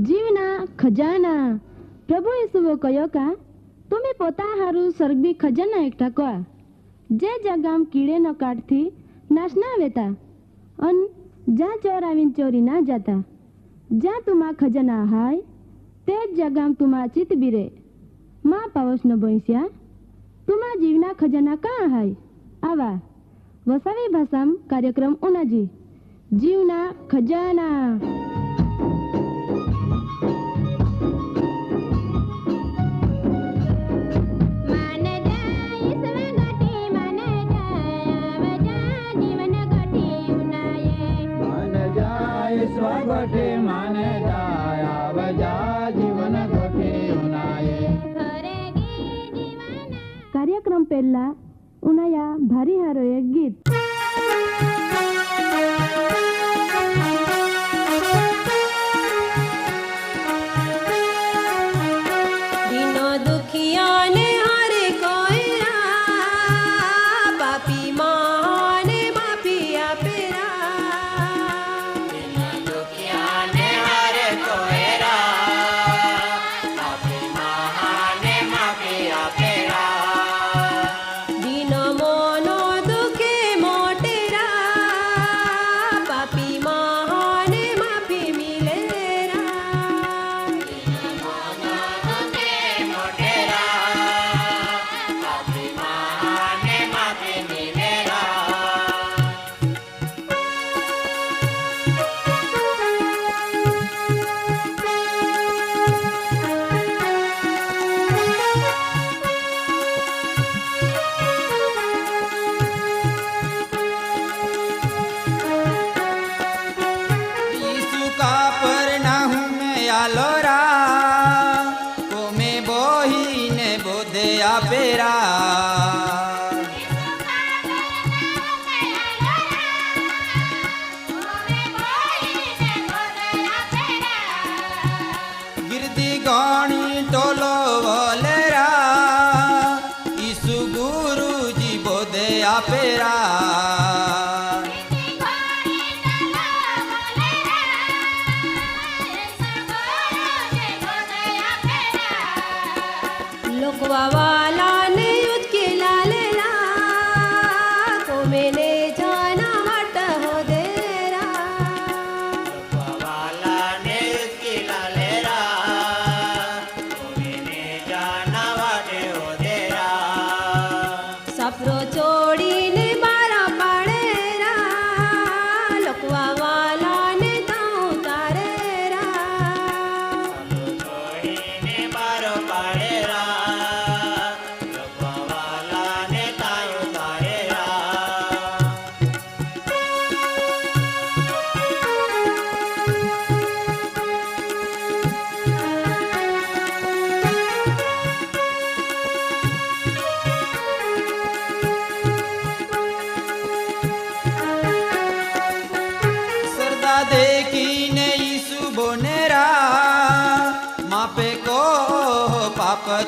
जीवना खजाना प्रभु यीशुओ कहो का तुम्हें पोता हारू स्वर्गीय खजाना एकठा कोआ जे जगाम कीड़े न काटती नाशना वेता अन जा चोर आवीन चोरी ना जाता जा तुमा खजाना हाय ते जगाम तुमा चित बिरे माँ पावस न बोईस्या तुमा जीवना खजाना कहाँ हाय आवा वसावी भाषाम कार्यक्रम उनाजी जीवना खजाना। कार्यक्रम पहला उनाया भारी हारो एक गीत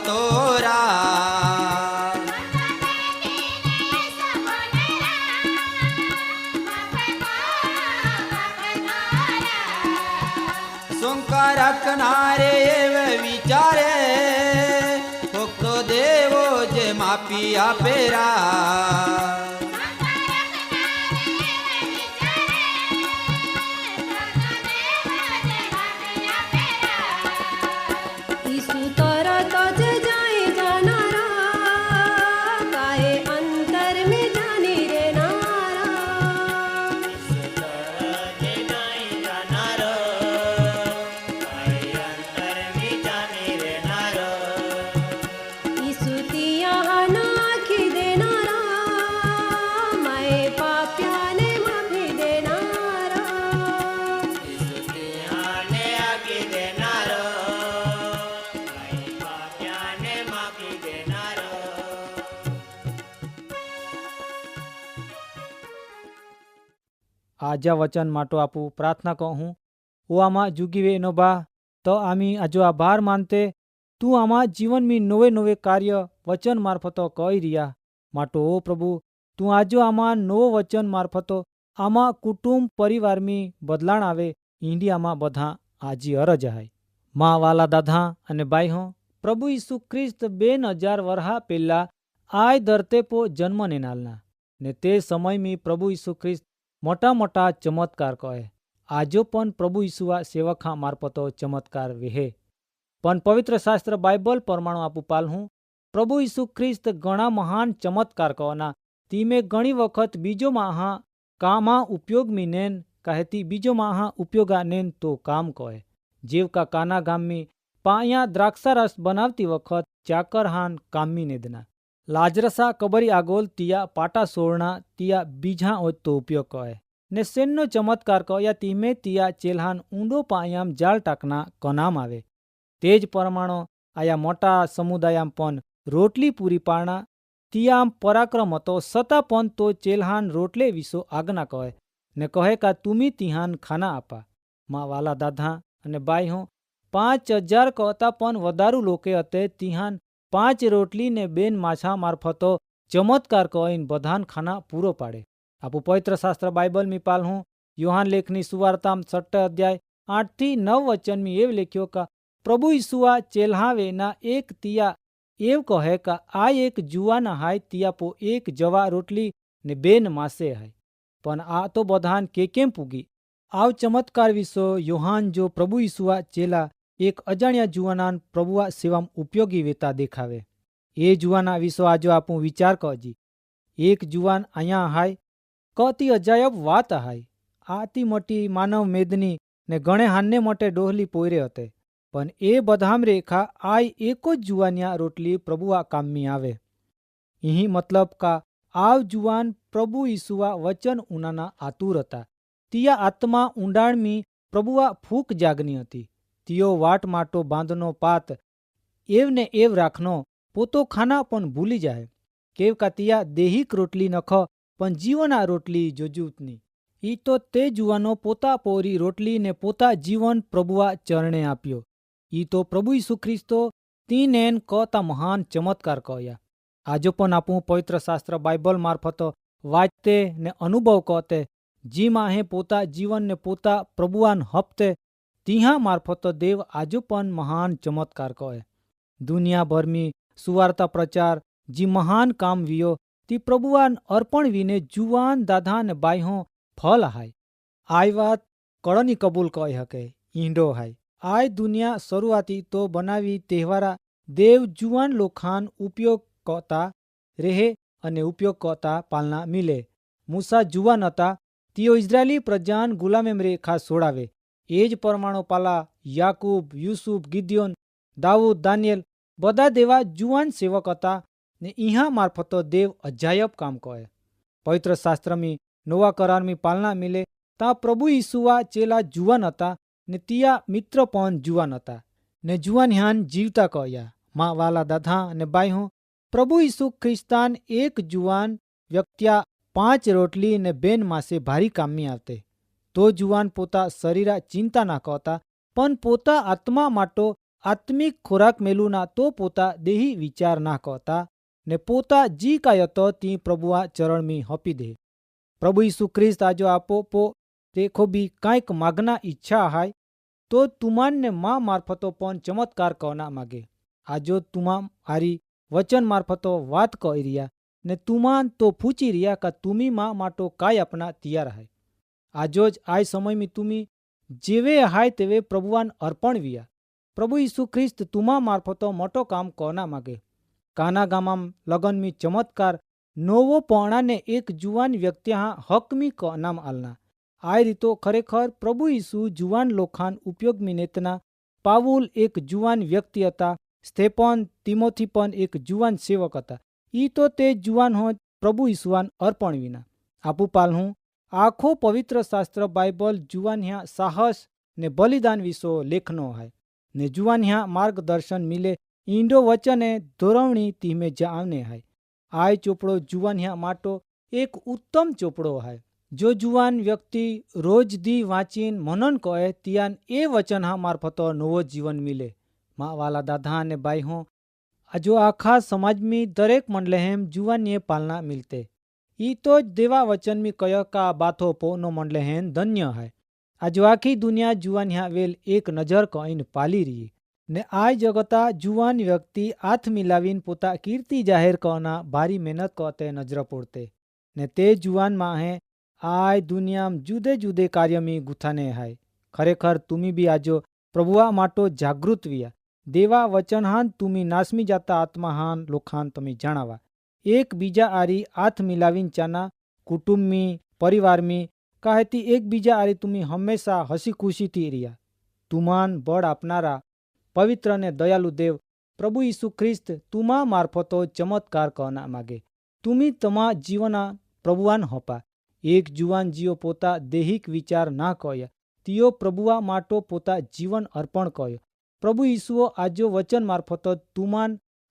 तोरा शंकर नारे विचारे भक्त देवो जे मापिया पेरा आजा वचन माटो आपू प्रार्थना कहूँ ओ आमा जुगीवे नोबा तो आमी आजो आभार मानते तू आमा जीवन में नवे नवे कार्य वचन मार्फतो कही रिया माटो ओ प्रभु तू आजो आमा नवो वचन मार्फतो आमा कुटुंब परिवार में बदलाण आवे इंडी आमा बधा आजी अरज है। માં વાલા દાદા અને બાઈઓ, પ્રભુ ઈસુ ખ્રિસ્ત 2000 વર્ષ પહેલા આય ધરતે પો જન્મ નેનાલના ને તે સમયમી પ્રભુ ઈસુ ખ્રિસ્ત મોટા મોટા ચમત્કાર કહે. આજો પણ પ્રભુ ઈસુઆ સેવખા મારફતો ચમત્કાર વિહે. પણ પવિત્ર શાસ્ત્ર બાઇબલ પરમાણુ આપું પાલહું પ્રભુ ઈસુ ખ્રિસ્ત ઘણા મહાન ચમત્કાર કહના તીમે ઘણી વખત બીજો માહા કામા ઉપયોગ મી નેન કહેતી બીજો માહા ઉપયોગા નેન તો કામ કહે. જેવકા કાના ગામમી પાયા દ્રાક્ષારસ બનાવતી વખત ચાકર હાન કામમી નેદના લાજરસા કબરી આગોલ તિયા પાટા સોળના તિયા બીજા ઓજ તો ઉપયોગ કહે ને સેનનો ચમત્કાર કહ્યા તીમે તિયા ચેલ્હાન ઊંડો પાયામ જાળ ટાકના કનામ આવે. તે જ પરમાણો આયા મોટા સમુદાયામ પણ રોટલી પૂરી પાડના તિયામ પરાક્રમ હતો સતા પણ તો ચેલ્હાન રોટલે વિસો આજ્ઞા કહે ને કહે કા તુમી તિહાન ખાના આપા. માં વાલા દાદા અને બાઈઓ, 5000 કહતા પણ વધારું લોકે હતે તિહાન 5 રોટલી ને 2 માછા મારફતો ચમત્કાર કહીને બધાન ખાના પૂરો પાડે. આપું પવિત્ર શાસ્ત્ર બાઇબલ મી પાલહું યોહાન લેખની સુવાર્તામ 6 અધ્યાય 8 થી 9 વચન મી એવ લખ્યો કા પ્રભુ ઈસુઆ ચેલ્હાવેના એક તિયા એવ કહે કા આ એક જુવાના હાય તિયા પો એક જવા રોટલી ને 2 માસે હાય. પણ આ તો બધાન કેમ પૂગી. આવ ચમત્કાર વિસો યોહાન જો પ્રભુ ઈસુઆ ચેલા એક અજાણ્યા જુવાનાન પ્રભુઆ સેવામ ઉપયોગી વેતા દેખાવે. એ જુવાના વિસો આજો આપું વિચાર કરજી. એક જુવાન અહીંયા હાય કતી અજાયબ વાત હાય. આતી મોટી માનવ મેદની ને ગણે હાનને મોટે ડોહલી પોયરે હતે પણ એ બધામ રેખા આય એકો જ જુવાનિયા રોટલી પ્રભુઆ કામમી આવે. અહીં મતલબ કા આવ જુવાન પ્રભુ ઈસુઆ વચન ઉનાના આતુર હતા. તિયા આત્મા ઊંડાણમી પ્રભુઆ ફૂક જાગની હતી. તિયો વાટ માટો બાંધનો પાત એવને એવ રાખનો પોતો ખાના પણ ભૂલી જાય. કેવ કા તિયા દેહિક રોટલી નખ પણ જીવના રોટલી જોજૂતની. ઈ તો તે જુવાનો પોતા પોરી રોટલી ને પોતા જીવન પ્રભુઆ ચરણે આપ્યો. ઈ તો પ્રભુ ઈસુ ખ્રિસ્તો તીનેન કહતા મહાન ચમત્કાર કહ્યા. આજો પણ આપું પવિત્ર શાસ્ત્ર બાઇબલ મારફતો વાંચતે ને અનુભવ કહતે જી માહે પોતા જીવન ને પોતા પ્રભુઆન હપ્તે તિહા મારફતો દેવ આજો પણ મહાન ચમત્કાર કહે. દુનિયાભરમી સુવાર્તા પ્રચાર જી મહાન કામ વિયો તી પ્રભુઆન અર્પણ વિને જુવાન દાદા ને બાઈહો ફલ હાય. આય વાત કળની કબૂલ કહી હકે ઈંડો હાય. આય દુનિયા શરૂઆતી તો બનાવી તહેવારા દેવ જુવાન લોખાન ઉપયોગ કરતા રહે અને ઉપયોગ કરતા પાલના મિલે. મૂસા જુવાન હતા તીઓ ઇઝરાયલી પ્રજાન ગુલામેમ રેખા છોડાવે. એ જ પરમાણુ પાલા યાકૂબ, યુસુફ, ગિદ્યોન, દાઉદ, દાનિયેલ બધા દેવા જુવાન સેવક હતા ને ઇહા મારફતો દેવ અજાયબ કામ કહે. પવિત્ર શાસ્ત્રમી નવા કરારમી પાલના મિલે તા પ્રભુ ઈસુઆ ચેલા જુવાન હતા ને તિયા મિત્ર પણ જુવાન હતા ને જુવાન હ્યાન જીવતા કહ્યા. માં વાલા દાદા અને બાઈઓ, પ્રભુ ઈસુ ખ્રિસ્તાન એક જુવાન વ્યક્તિયા 5 રોટલી ને 2 માસે ભારી કામમી આવતે. તો જુવાન પોતા શરીરા ચિંતા ના કહતા પણ પોતા આત્મા માટો આત્મિક ખોરાક મેલું ના તો પોતા દેહી વિચાર ના કહતા ને પોતા જી કાય હતો તી પ્રભુઆ ચરણમી હપી દે. પ્રભુ ઈસુ ખ્રિસ્ત આજો આપો પો દેખો બી કાંઈક માગના ઈચ્છા હાય તો તુમાનને માં મારફતો પણ ચમત્કાર કહના માગે. આજો તુમામ હારી વચન મારફતો વાત કહી રહ્યા ને તુમાન તો પૂછી રહ્યા કા તુમી માં માટો કાય આપના તૈયાર હાય. આજો જ આય સમયમી તુમી જેવે હાય તેવે પ્રભુવાન અર્પણ વિયા. પ્રભુ ઈસુ ખ્રિસ્ત તુમા મારફતો મોટો કામ કહના માગે. કાના ગામામ લગનમી ચમત્કાર નોવો પણાને એક જુવાન વ્યક્તિ હકમી નામ આલના. આ રીતો ખરેખર પ્રભુ ઈસુ જુવાન લોખાન ઉપયોગ મિનેતના. પાવુલ એક જુવાન વ્યક્તિ હતા. સ્તેફન, તિમોથી પણ એક જુવાન સેવક હતા. ઈ તો તે જુવાન હો પ્રભુ ઈસુવાન અર્પણ વિના. આપુ પાલહું આખો પવિત્ર શાસ્ત્ર બાઇબલ જુવાન હ્યા સાહસ ને બલિદાન વિસો લેખનો હાય ને જુવાન હ્યા માર્ગદર્શન મિલે ઈંડો વચને ધોરવણી તીમે જાવને હાય. આય ચોપડો જુવાન હ્યા માટો એક ઉત્તમ ચોપડો હાય. જો જુવાન વ્યક્તિ રોજ દી વાંચીન મનન કહે તિયાન એ વચન હા મારફતો નવો જીવન મિલે. માં વાલા દાદા અને બાઈ હોં આજો આખા સમાજમી દરેક મંડલેહેમ જુવાનીએ પાલના મિલતે. ઈ તો જ દેવા વચનમી કય કા બાથો પોનો મંડલેહેન ધન્ય હાય. આ જો આખી દુનિયા જુવાન વેલ એક નજર કહીને પાલી રહી ને આ જગતા જુવાન વ્યક્તિ હાથ મિલાવીને પોતા કીર્તિ જાહેર કરના ભારી મહેનત કરતે નજર પોડતે ને તે જુવાનમાં હે આ દુનિયામાં જુદે જુદે કાર્યમી ગુથાને હાય ખરેખર તુમી બી આજો પ્રભુઆ માટો જાગૃત વિયા દેવા વચન હાન તુમી નાસમી જાતા આત્મા હાન લોખાન તમે જણાવા એક બીજા આરી હાથ મિલાવીને ચાના કુટુંબમી પરિવારમી કાહેતી એકબીજા આરી તુમી હંમેશા હસી ખુશીથી રહ્યા તુમાન બળ આપનારા પવિત્ર ને દયાલુ દેવ પ્રભુ ઈસુ ખ્રિસ્ત તુમા મારફતો ચમત્કાર કરના માગે તુમી તમા જીવના પ્રભુઆન હોપા એક જુવાન જીઓ પોતા દેહિક વિચાર ના કહ્યા તિયો પ્રભુઆ માટો પોતા જીવન અર્પણ કહ્યો પ્રભુ ઈસુઓ આજો વચન મારફતો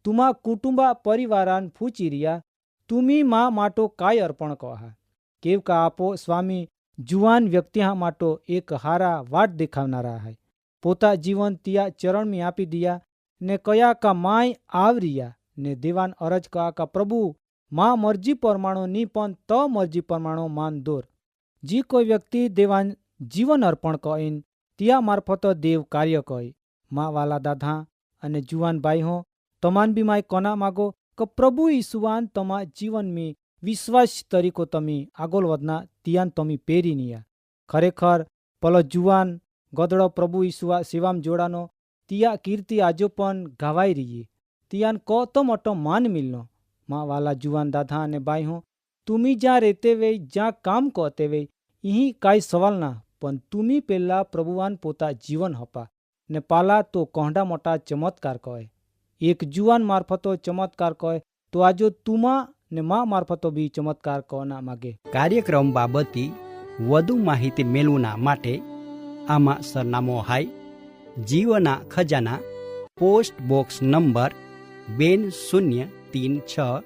તુમા કુટુંબા પરિવારાન ફૂચી રહ્યા તુમી મા માટો કાય અર્પણ કહા કેવ કા આપો સ્વામી જુવાન વ્યક્તિ માટો એક હારા વાટ દેખાવનારા હાય પોતા જીવન તિયા ચરણમી આપી દિયા ને કયા કા માય આવરિયા ને દેવાન અરજ કયા કા પ્રભુ મા મરજી પરમાણો ની પણ ત મરજી પરમાણો માન દોર જી કોઈ વ્યક્તિ દેવાન જીવન અર્પણ કહીન તિયા મારફતો દેવ કાર્ય કહી મા વાલા દાદા અને જુવાન ભાઈ હો તમાન બી માય કોના માગો કે પ્રભુ ઈસુવાન તમા જીવનમી વિશ્વાસ તરીકો તમે આગળ વધના તિયાન તમે પેરીનિયા ખરેખર પલો જુવાન ગદડો પ્રભુ ઈસુઆ સેવામ જોડાનો તિયા કીર્તિ આજો પણ ગાવાઈ રહીએ તિયાન તો મોટો માન મિલનો મા વાલા જુવાન દાદા અને ભાઈ હું તુમી જ્યાં રહેતે વેય જ્યાં કામ કહતે વેય અહીં કાંઈ સવાલ ના પણ તુમી પહેલા પ્રભુવાન પોતા જીવન હપા ને પાલા તો કોંડા મોટા ચમત્કાર કહે એક જુવાન મારફતો ચમત્કાર કહે તો આજો તુમા ને મા મારફતો બી ચમત્કાર કહોના માગે કાર્યક્રમ બાબતે વધુ માહિતી મેળવવા માટે આમાં સરનામો હાય જીવના ખજાના post box number 2036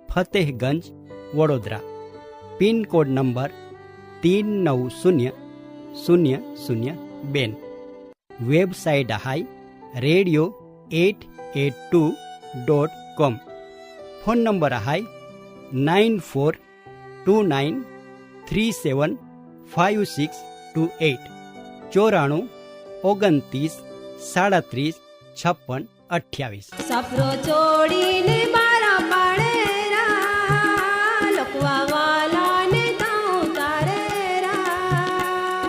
Fatehganj Vadodara pin code number 390002 website હાય radio882.com ફોન નંબર હાય 9429375628 9429375628 સફરો છોડીને મારા પાડેરા લોકવા વાલાને તાઉ તારેરા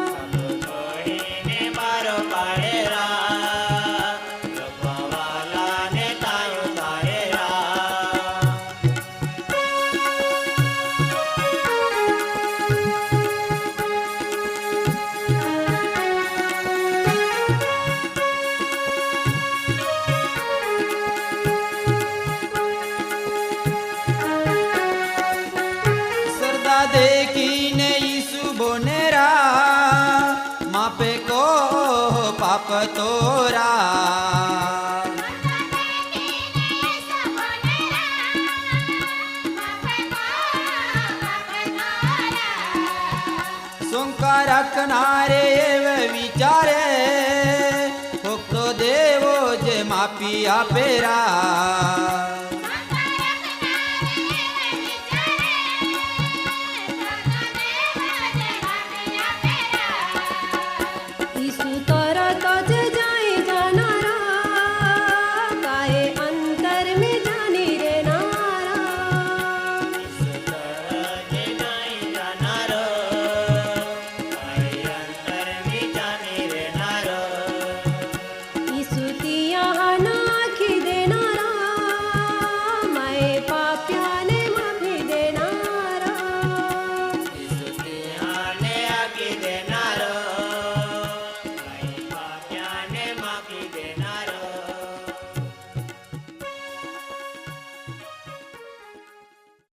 સફરો છોડીને મારો પાડેરા લોકવા વાલાને તાઉ તારેરા देखीने यीशु बोनेरा मापे को पाप तोरा सोंका रखनारे एवे विचारे भक्तो देवो जे मापी आपेरा